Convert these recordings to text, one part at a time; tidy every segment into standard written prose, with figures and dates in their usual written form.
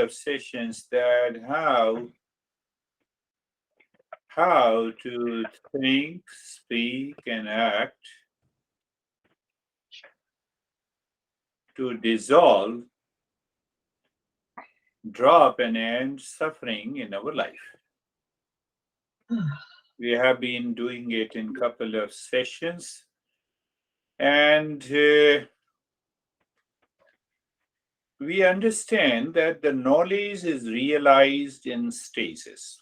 of sessions that how to think, speak, and act to dissolve, drop, and end suffering in our life. We have been doing it in couple of sessions, and we understand that the knowledge is realized in stages.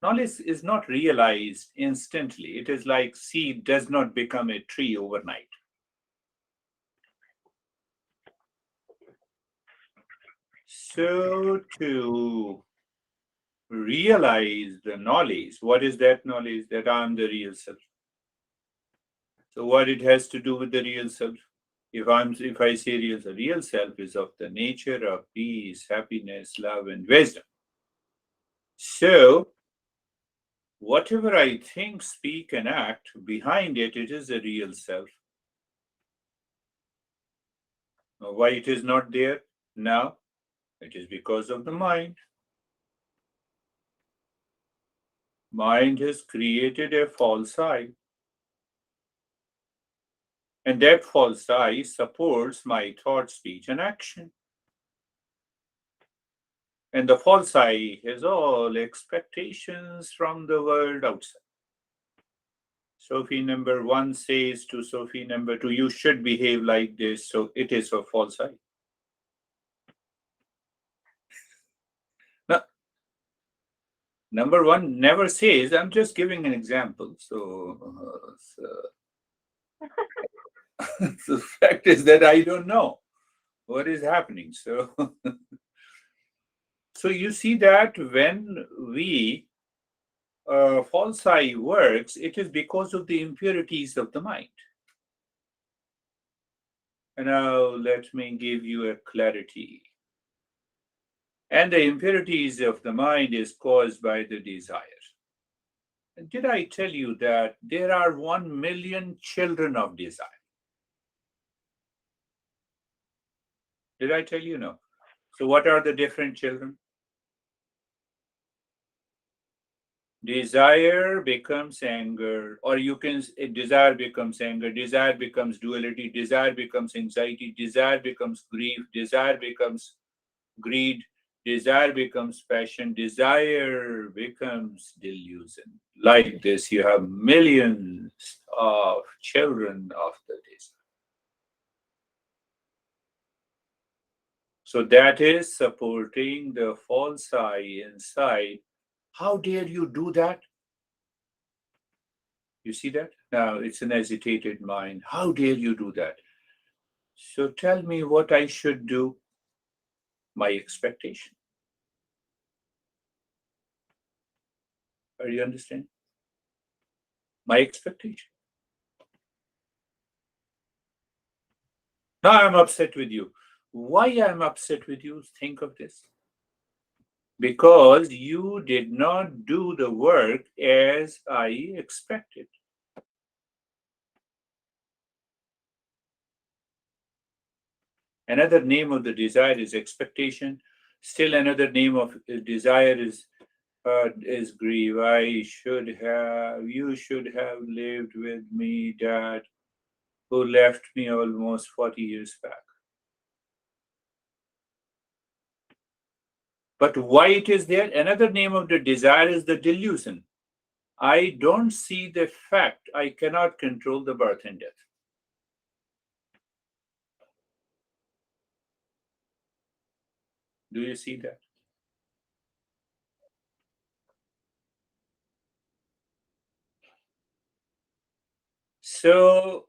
Knowledge is not realized instantly. It is like seed does not become a tree overnight. So to realize the knowledge, what is that knowledge? That I am the real self. So what it has to do with the real self? If I say real self, real self is of the nature of peace, happiness, love, and wisdom. So whatever I think, speak, and act, behind it, it is a real self. Now, why it is not there now? It is because of the mind. Mind has created a false I. And that false I supports my thought, speech, and action. And the false I has all expectations from the world outside. Sophie number one says to Sophie number two, you should behave like this. So it is a false I. Now, number one never says, I'm just giving an example. The fact is that I don't know what is happening. So you see that when we false I works, it is because of the impurities of the mind. And now let me give you a clarity. And the impurities of the mind is caused by the desire. And did I tell you that there are 1 million children of desire? Did I tell you? No. So what are the different children? Desire becomes anger, or desire becomes anger, desire becomes duality, desire becomes anxiety, desire becomes grief, desire becomes greed, desire becomes passion, desire becomes delusion. Like this, you have millions of children of the desire. So that is supporting the false I inside. How dare you do that? You see that? Now it's an agitated mind. How dare you do that? So tell me what I should do. My expectation. Are you understand? My expectation. Now I'm upset with you. Why I'm upset with you? Think of this. Because you did not do the work as I expected. Another name of the desire is expectation. Still another name of desire is grief. You should have lived with me, Dad, who left me almost 40 years back. But why it is there? Another name of the desire is the delusion. I don't see the fact I cannot control the birth and death. Do you see that? So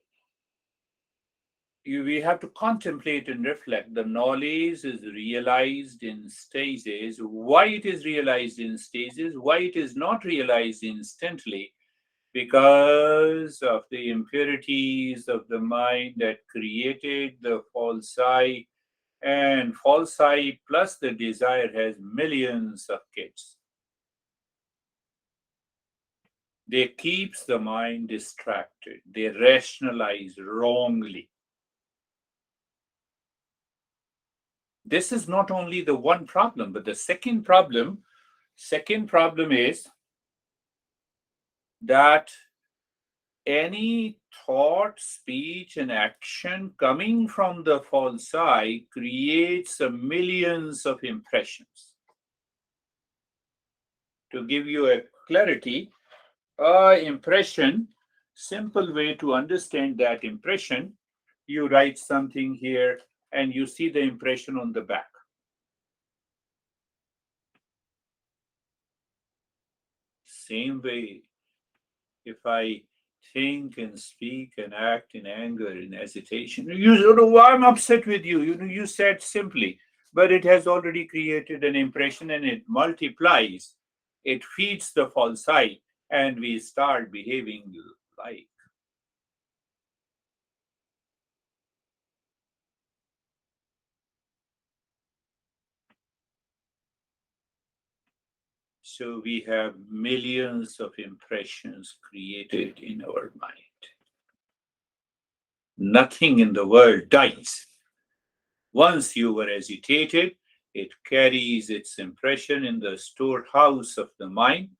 we have to contemplate and reflect. The knowledge is realized in stages. Why it is realized in stages? Why it is not realized instantly? Because of the impurities of the mind that created the false I, and false I plus the desire has millions of kids. They keeps the mind distracted. They rationalize wrongly. This is not only the one problem, but the second problem is that any thought, speech, and action coming from the false I creates millions of impressions. To give you a clarity, impression, simple way to understand that impression, you write something here and you see the impression on the back. Same way, if I think and speak and act in anger, in hesitation, I'm upset with you. You said simply, but it has already created an impression and it multiplies. It feeds the false I, and we start behaving like. So we have millions of impressions created in our mind. Nothing in the world dies. Once you were agitated, it carries its impression in the storehouse of the mind.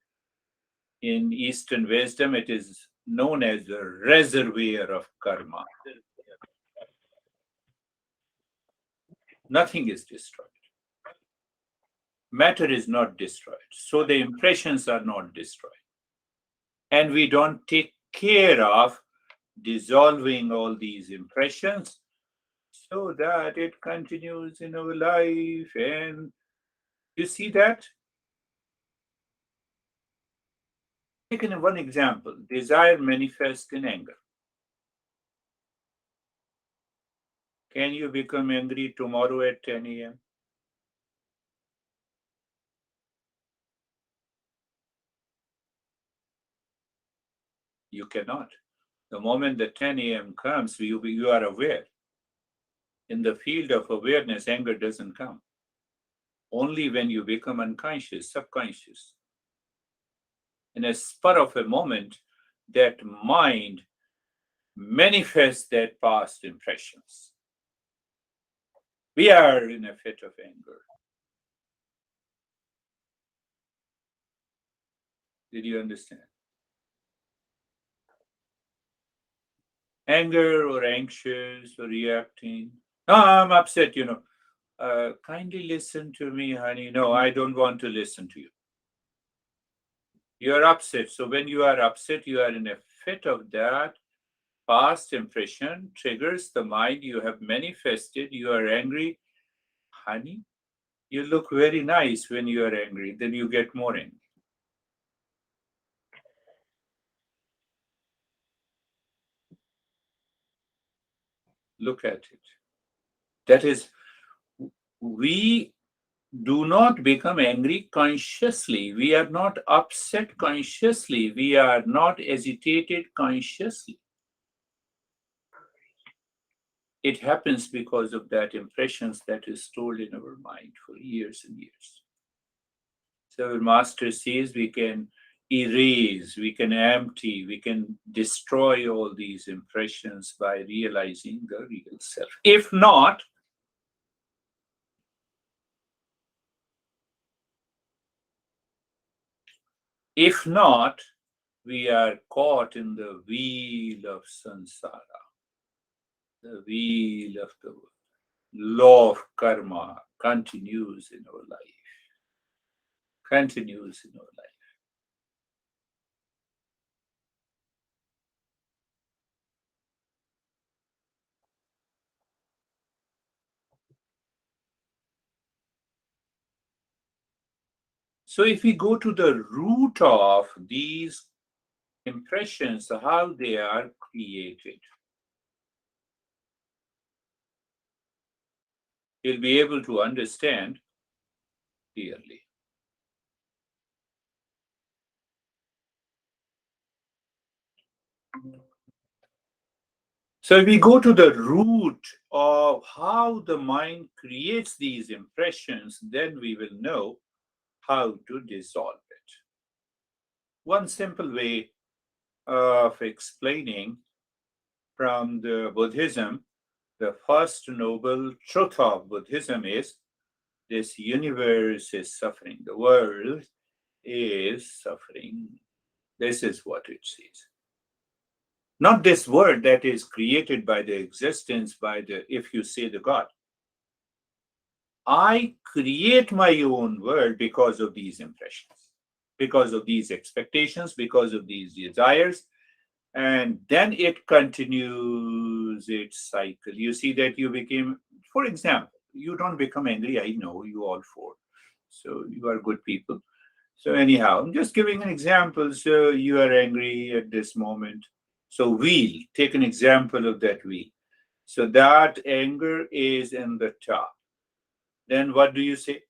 In Eastern wisdom, it is known as the reservoir of karma. Nothing is destroyed. Matter is not destroyed. So the impressions are not destroyed. And we don't take care of dissolving all these impressions so that it continues in our life. And you see that? Taken one example, desire manifests in anger. Can you become angry tomorrow at 10 a.m.? You cannot. The moment the 10 a.m. comes, you are aware. In the field of awareness, anger doesn't come. Only when you become unconscious, subconscious. In a spur of a moment, that mind manifests that past impressions. We are in a fit of anger. Did you understand? Anger or anxious or reacting. No, I'm upset. Kindly listen to me, honey. No, I don't want to listen to you. You are upset. So when you are upset, you are in a fit of that past impression, triggers the mind. You have manifested. You are angry. Honey, you look very nice when you are angry. Then you get more angry. Look at it. That is, we do not become angry consciously. We are not upset consciously. We are not agitated consciously. It happens because of that impressions that is stored in our mind for years and years. So our master says we can erase, we can empty, we can destroy all these impressions by realizing the real self. If not, we are caught in the wheel of samsara, the wheel of the law of karma continues in our life, continues in our life. So if we go to the root of these impressions, how they are created, you'll be able to understand clearly. So if we go to the root of how the mind creates these impressions, then we will know how to dissolve it. One simple way of explaining from the Buddhism, The first noble truth of Buddhism is this universe is suffering. The world is suffering. This is what it says. Not this world that is created by the existence, if you say the God. I create my own world because of these impressions, because of these expectations, because of these desires, and then it continues its cycle. You see that you became, for example, you don't become angry. I know you all four. So you are good people. So anyhow, I'm just giving an example. So you are angry at this moment. So wheel, take an example of that wheel. So that anger is in the top. Then what do you say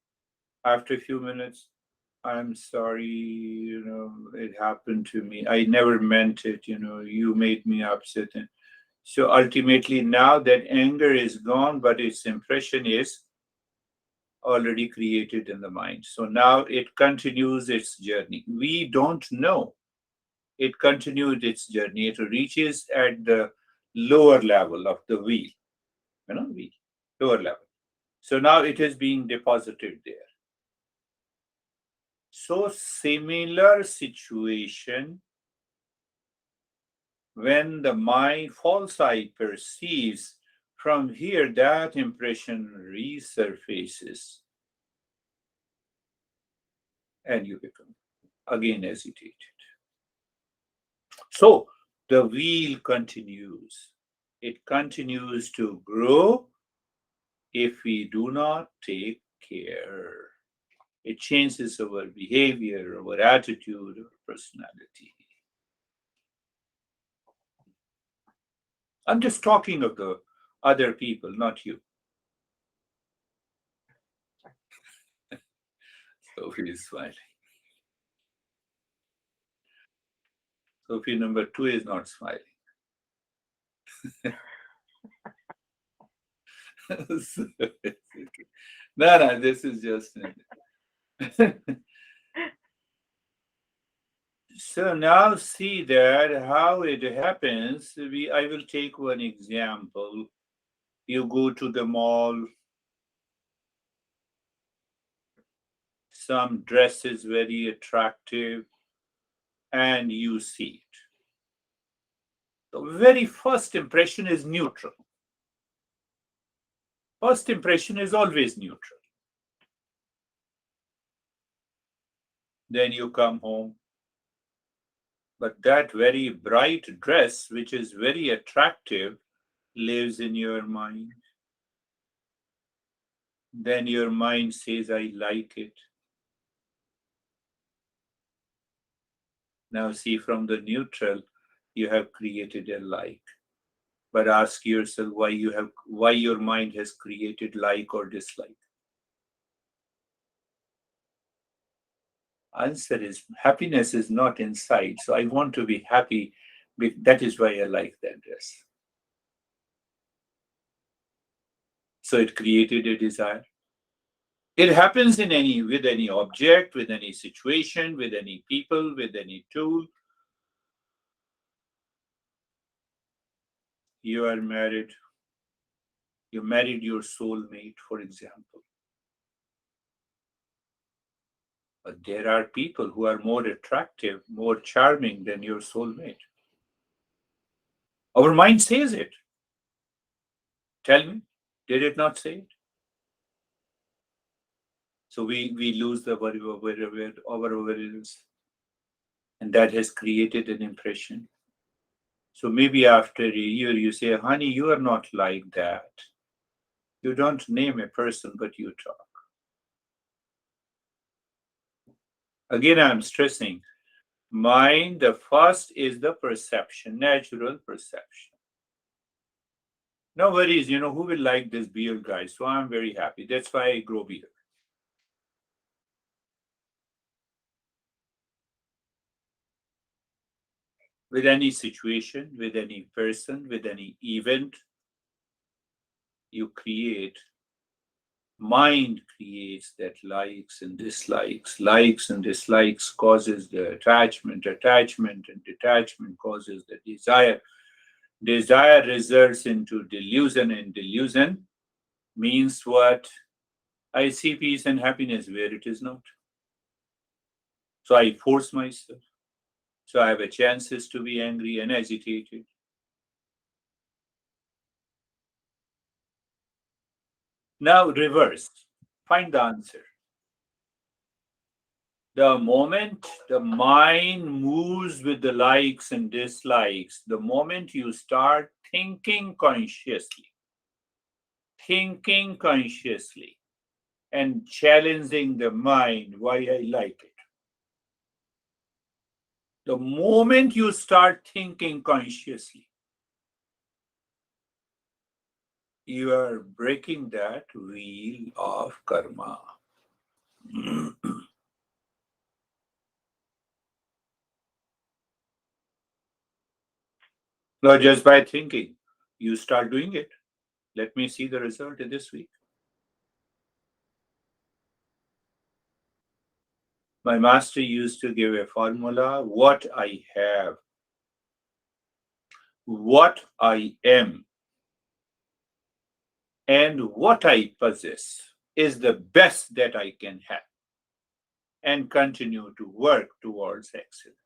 after a few minutes? I'm sorry, it happened to me. I never meant it, you made me upset. And so ultimately, now that anger is gone, but its impression is already created in the mind. So now it continues its journey. We don't know. It continued its journey. It reaches at the lower level of the wheel, wheel, lower level. So now it is being deposited there. So similar situation when the mind false eye perceives from here, that impression resurfaces and you become again agitated. So the wheel continues. It continues to grow if we do not take care. It changes our behavior, our attitude, our personality. I'm just talking of the other people, not you. Sophie is smiling. Sophie number 2 is not smiling. No, this is just. So now see that how it happens. I will take one example. You go to the mall, some dress is very attractive, and you see it. The very first impression is neutral. First impression is always neutral. Then you come home. But that very bright dress, which is very attractive, lives in your mind. Then your mind says, I like it. Now see, from the neutral, you have created a like. But ask yourself why your mind has created like or dislike. Answer is happiness is not inside. So I want to be happy. That is why I like that dress. So it created a desire. It happens with any object, with any situation, with any people, with any tool. You are married. You married your soulmate, for example. But there are people who are more attractive, more charming than your soulmate. Our mind says it. Tell me, did it not say it? So we lose the our awareness, and that has created an impression. So maybe after a year you say, honey, you are not like that. You don't name a person, but you talk. Again, I'm stressing, mind, the first is the perception, natural perception. No worries, who will like this beard, guys? So I'm very happy. That's why I grow beard. With any situation, with any person, with any event, you create. Mind creates that likes and dislikes. Likes and dislikes causes the attachment and detachment causes the desire. Desire results into delusion, and delusion means what? I see peace and happiness where it is not. So I force myself. So I have a chances to be angry and agitated. Now reverse. Find the answer. The moment the mind moves with the likes and dislikes, the moment you start thinking consciously, and challenging the mind why I like it. The moment you start thinking consciously, you are breaking that wheel of karma. Not just by thinking, you start doing it. Let me see the result in this week. My master used to give a formula: what I have, what I am, and what I possess is the best that I can have, and continue to work towards excellence.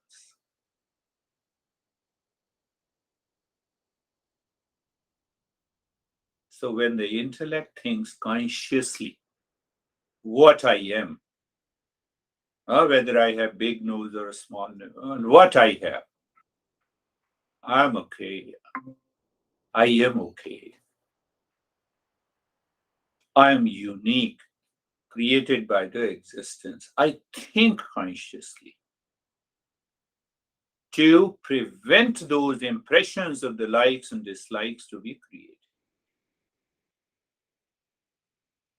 So when the intellect thinks consciously what I am, whether I have big nose or a small nose, what I have, I'm okay. I am okay. I am unique, created by the existence. I think consciously to prevent those impressions of the likes and dislikes to be created.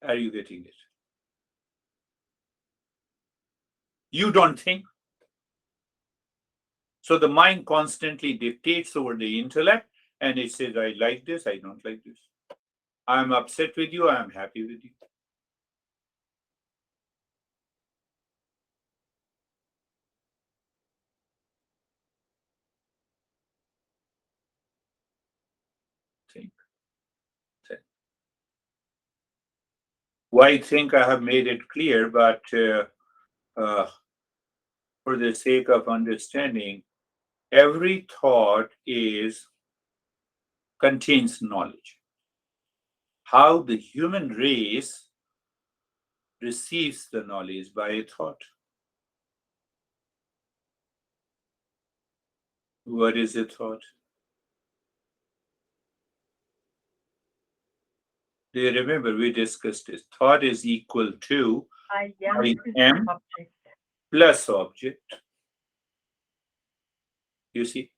Are you getting it? You don't think. So the mind constantly dictates over the intellect and it says, I like this, I don't like this. I'm upset with you, I'm happy with you. Think. Think. Well, I think I have made it clear, but uh, for the sake of understanding, every thought is contains knowledge. How the human race receives the knowledge by a thought. What is a thought? Do you remember we discussed this? Thought is equal to I I am am object. plus object. You see?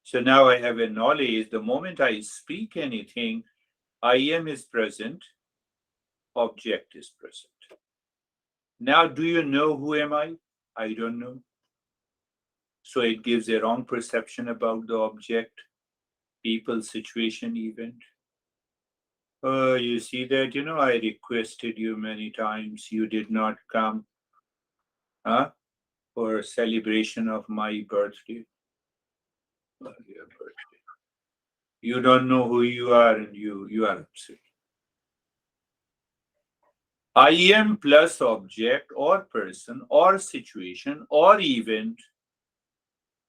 So now I have a knowledge. The moment I speak anything, I am is present, object is present. Now, do you know who am I? I don't know. So it gives a wrong perception about the object, people, situation, event. You see that, I requested you many times. You did not come, for a celebration of my birthday. Your birthday. You don't know who you are and you are upset. I am plus object or person or situation or event,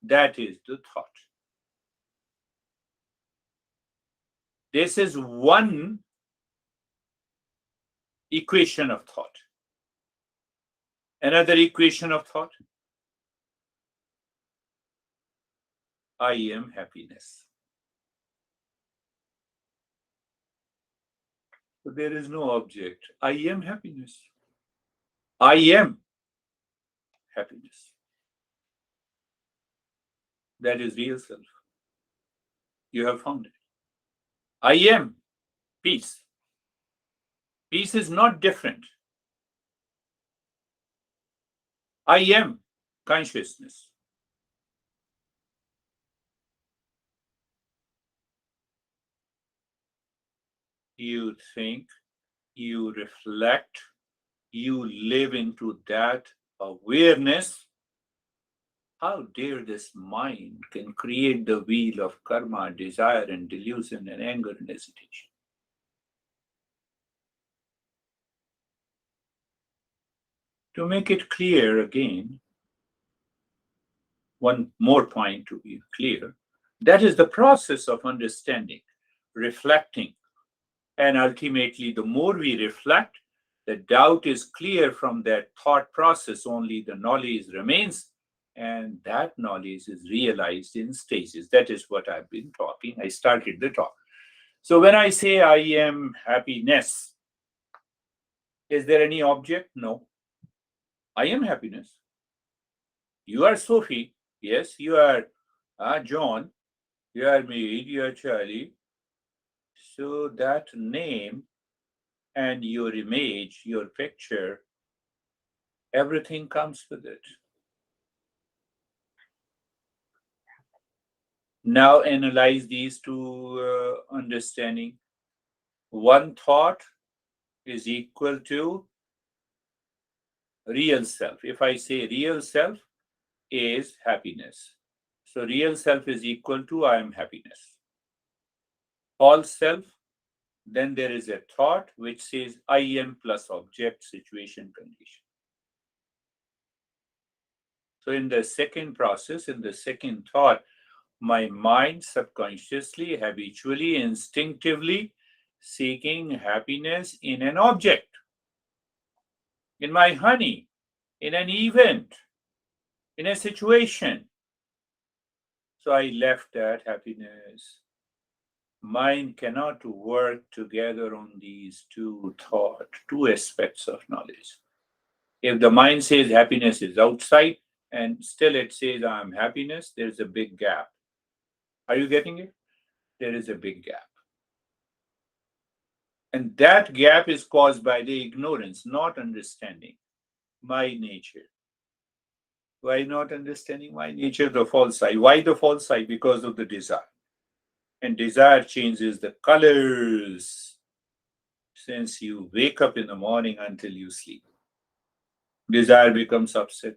that is the thought. This is one equation of thought. Another equation of thought: I am happiness. So there is no object. I am happiness. I am happiness. That is real self. You have found it. I am peace. Peace is not different. I am consciousness. You think, you reflect, you live into that awareness. How dare this mind can create the wheel of karma, desire and delusion and anger and hesitation? To make it clear again, one more point to be clear, that is the process of understanding, reflecting, and ultimately, the more we reflect, the doubt is clear from that thought process, only the knowledge remains, and that knowledge is realized in stages. That is what I've been talking. I started the talk. So when I say I am happiness, is there any object? No. I am happiness. You are Sophie. Yes, you are John. You are me. You are Charlie. So that name and your image, your picture, everything comes with it. Now analyze these two understanding. One thought is equal to real self. If I say real self is happiness, so real self is equal to I am happiness. False self, then there is a thought which says I am plus object, situation, condition. So in the second process, in the second thought, my mind subconsciously, habitually, instinctively seeking happiness in an object, in my honey, in an event, in a situation. So I left that happiness. Mind cannot work together on these two thought, two aspects of knowledge. If the mind says happiness is outside and still it says I am happiness, there's a big gap. Are you getting it? There is a big gap. And that gap is caused by the ignorance, not understanding my nature. Why not understanding my nature? The false side. Why the false side? Because of the desire. And desire changes the colors since you wake up in the morning until you sleep. Desire becomes upset.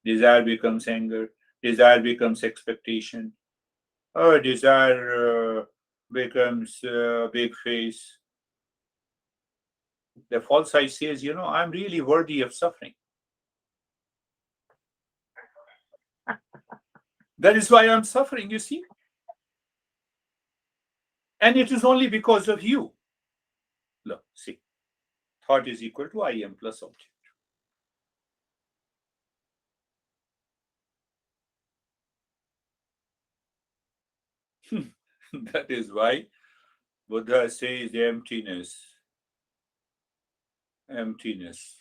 Desire becomes anger. Desire becomes expectation. Or desire becomes big face. The false side says, I'm really worthy of suffering. That is why I'm suffering, you see. And it is only because of you. Look, see, thought is equal to I am plus object. That is why Buddha says emptiness. Emptiness.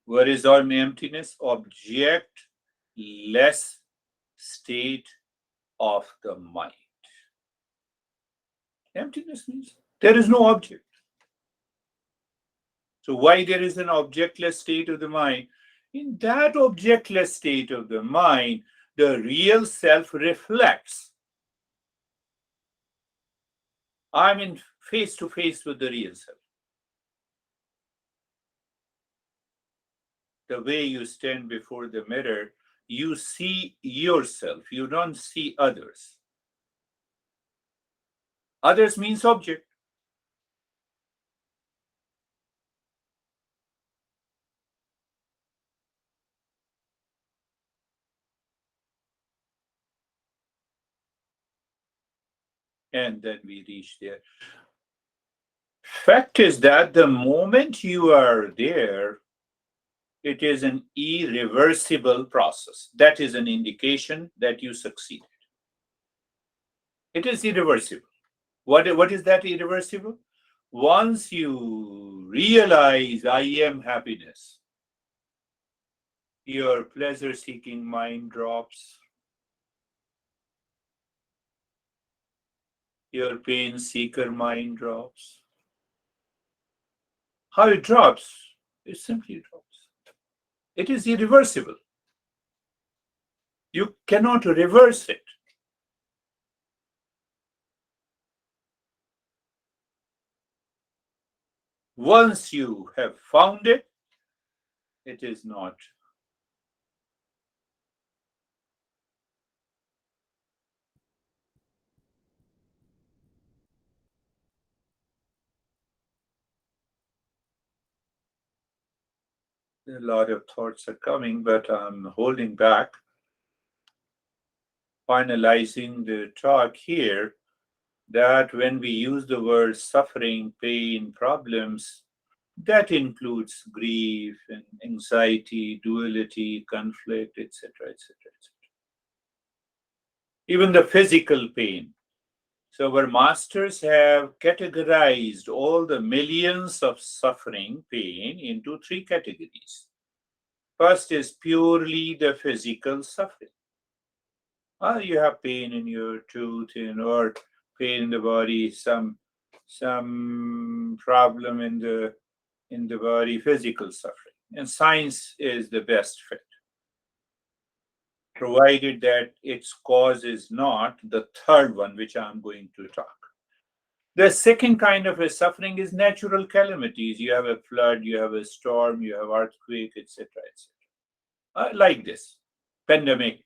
What is our emptiness? Object less state of the mind. Emptiness means there is no object. So why there is an objectless state of the mind? In that objectless state of the mind, the real self reflects. I'm in face to face with the real self. The way you stand before the mirror, you see yourself, you don't see others. Others means object. And then we reach there. Fact is that the moment you are there, it is an irreversible process. That is an indication that you succeeded. It is irreversible. What is that irreversible? Once you realize I am happiness, your pleasure seeking mind drops, your pain seeker mind drops. How it drops? It simply drops. It is irreversible. You cannot reverse it. Once you have found it, it is not A lot of thoughts are coming, but I'm holding back, finalizing the talk here that when we use the word suffering, pain, problems, that includes grief and anxiety, duality, conflict, etc., etc., etc. Even the physical pain. So, our masters have categorized all the millions of suffering, pain into three categories. First is purely the physical suffering. You have pain in your tooth, or pain in the body, some problem in the body, physical suffering. And science is the best fit, provided that its cause is not the third one, which I'm going to talk. The second kind of a suffering is natural calamities. You have a flood, you have a storm, you have earthquake, etc., etc. Like this pandemic.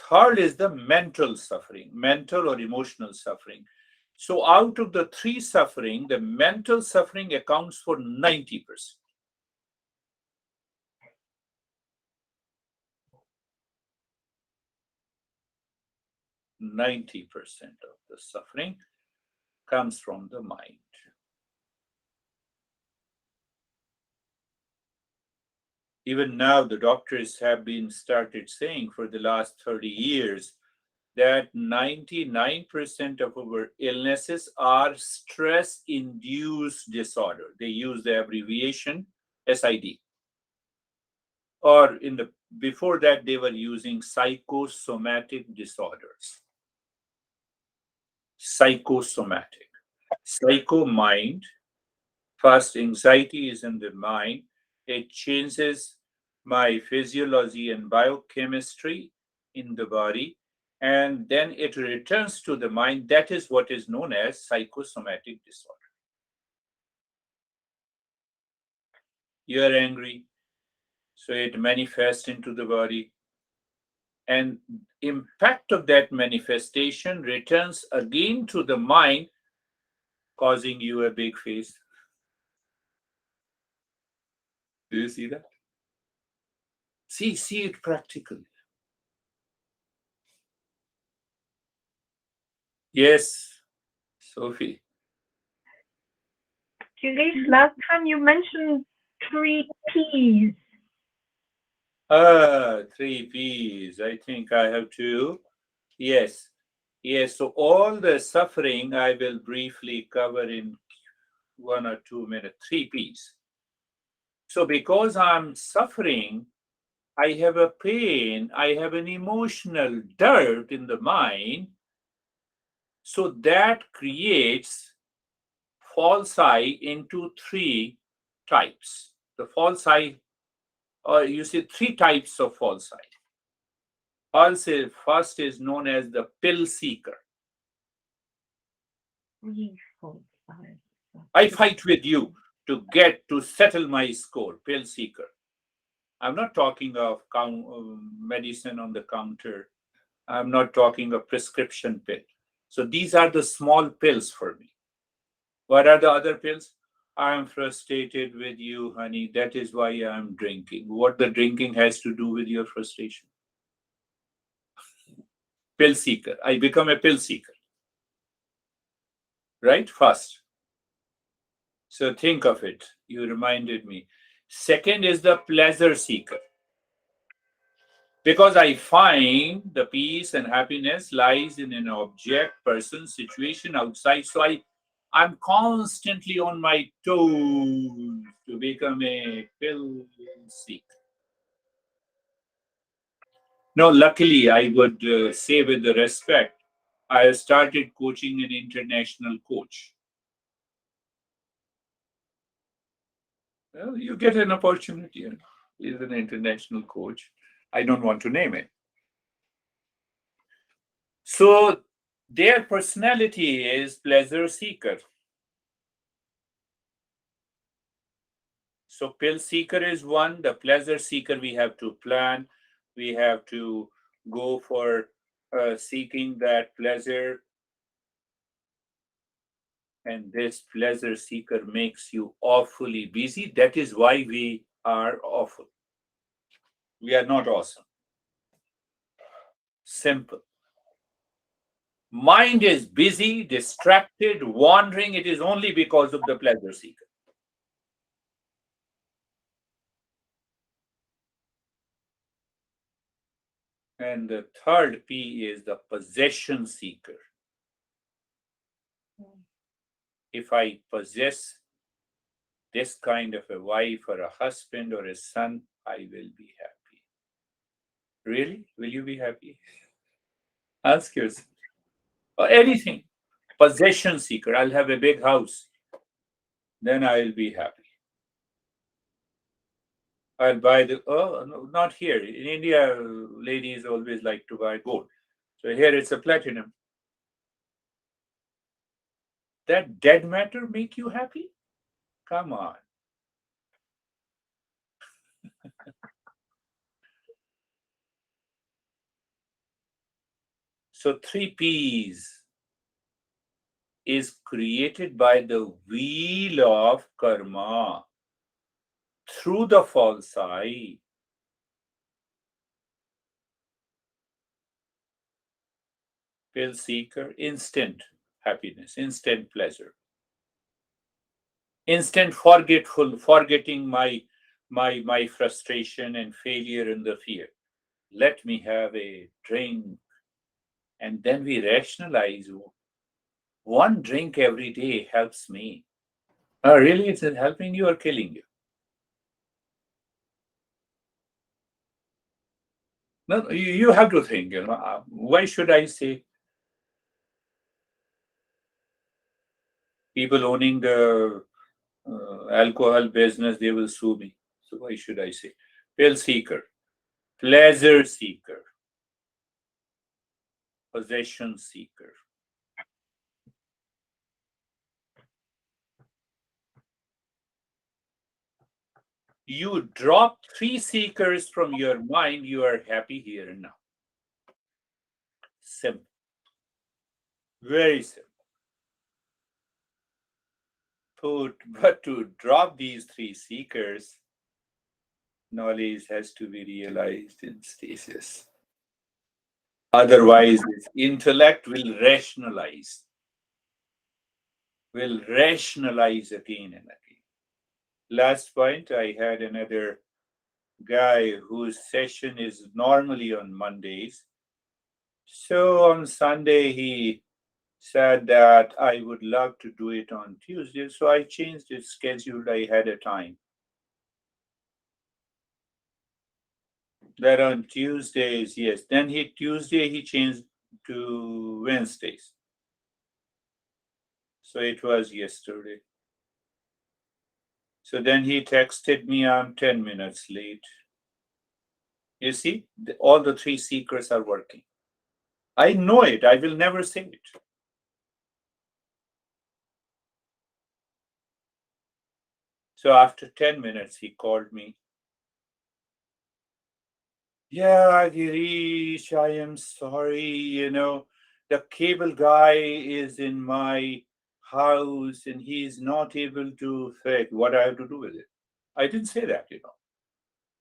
Third is the mental suffering, mental or emotional suffering. So, out of the three suffering, the mental suffering accounts for 90%. 90% of the suffering comes from the mind. Even now, the doctors have been started saying for the last 30 years that 99% of our illnesses are stress induced disorder. They use the abbreviation SID. Or in the before that they were using psychosomatic disorders. Psychosomatic. Psycho mind. First, anxiety is in the mind. It changes my physiology and biochemistry in the body, and then it returns to the mind. That is what is known as psychosomatic disorder. You are angry, so it manifests into the body, and impact of that manifestation returns again to the mind, causing you a big face. Do you see that? See it practically. Yes, Sophie. Girish, last time you mentioned three P's. Three P's. I think I have two. Yes. Yes. So all the suffering I will briefly cover in 1 or 2 minutes. Three P's. So because I'm suffering, I have a pain, I have an emotional dirt in the mind. So that creates false I into three types. The false I, or you see three types of false I. First is known as the pill seeker. I fight with you to get to settle my score, pill seeker. I'm not talking of medicine on the counter. I'm not talking of prescription pill. So these are the small pills for me. What are the other pills? I'm frustrated with you, honey. That is why I'm drinking. What the drinking has to do with your frustration? Pill seeker. I become a pill seeker, right? First. So think of it. You reminded me. Second is the pleasure seeker. Because I find the peace and happiness lies in an object, person, situation outside. So I'm constantly on my toes to become a pill seeker. No, luckily, I would say with the respect, I started coaching an international coach. Well, you get an opportunity. He's an international coach. I don't want to name it. So their personality is pleasure seeker. So pill seeker is one. The pleasure seeker, we have to plan. We have to go for seeking that pleasure And this pleasure seeker makes you awfully busy. That is why we are awful. We are not awesome. Simple. Mind is busy, distracted, wandering. It is only because of the pleasure seeker. And the third P is the possession seeker. If I possess this kind of a wife or a husband or a son, I will be happy. Really? Will you be happy? Ask yourself. Or anything. Possession seeker. I'll have a big house. Then I'll be happy. I'll buy the, oh, no, not here. In India, ladies always like to buy gold. So here it's a platinum. That dead matter make you happy? Come on. So three P's is created by the wheel of karma through the false eye. Pill seeker, instant happiness, instant pleasure, instant forgetting my frustration and failure and the fear. Let me have a drink, and then we rationalize. One drink every day helps me. Oh, really? It's helping you or killing you? No, you have to think. Why should I say people owning the alcohol business, they will sue me? So why should I say? Pill seeker, pleasure seeker, possession seeker. You drop three seekers from your mind, you are happy here and now. Simple, very simple. But to drop these three seekers, knowledge has to be realized in stages. Otherwise, this intellect will rationalize again and again. Last point, I had another guy whose session is normally on Mondays. So on Sunday, he said that I would love to do it on Tuesday. So I changed his schedule ahead of time. That on Tuesdays, yes. Then Tuesday he changed to Wednesdays. So it was yesterday. So then he texted me, I'm 10 minutes late. You see, all the three seekers are working. I know it. I will never say it. So after 10 minutes, he called me. Yeah, Girish, I am sorry. The cable guy is in my house and he's not able to fix what I have to do with it. I didn't say that.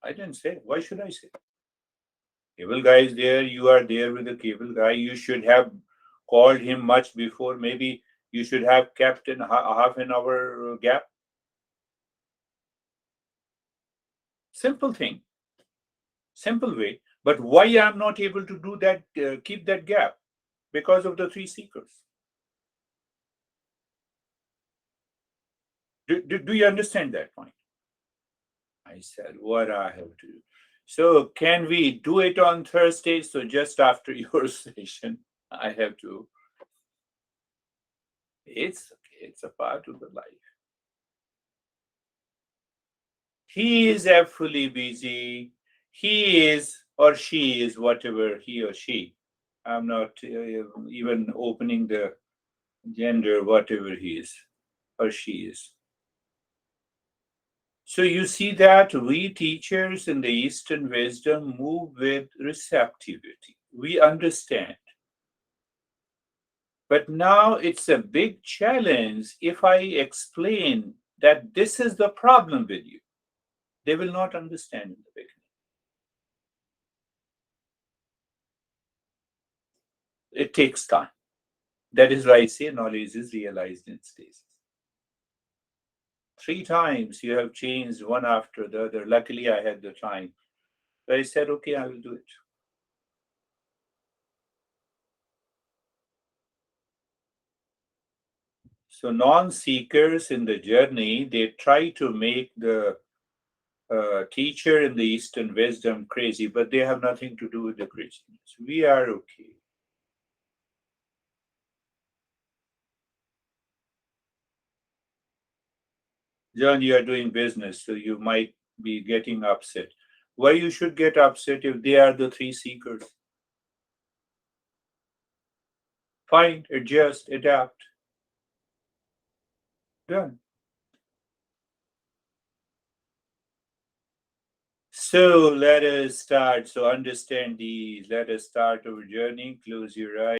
I didn't say. Why should I say? Cable guy is there. You are there with the cable guy. You should have called him much before. Maybe you should have kept in half an hour gap. Simple thing, simple way. But why I'm not able to do that, keep that gap? Because of the three seekers. Do you understand that point? I said, what I have to do. So can we do it on Thursday? So just after your session, I have to. It's okay. It's a part of the life. He is fully busy. He is or she is whatever he or she. I'm not even opening the gender, whatever he is or she is. So you see that we teachers in the Eastern wisdom move with receptivity. We understand But now it's a big challenge if I explain that this is the problem with you. They will not understand in the beginning. It takes time. That is why I say knowledge is realized in stages. 3 times you have changed one after the other. Luckily, I had the time. So I said, okay, I will do it. So non-seekers in the journey, they try to make the teacher in the Eastern wisdom crazy, but they have nothing to do with the craziness. We are okay. John, you are doing business, so you might be getting upset. Why you should get upset if they are the 3 seekers? Fine, adjust, adapt. Done. So let us start. So understand these. Let us start our journey. Close your eyes.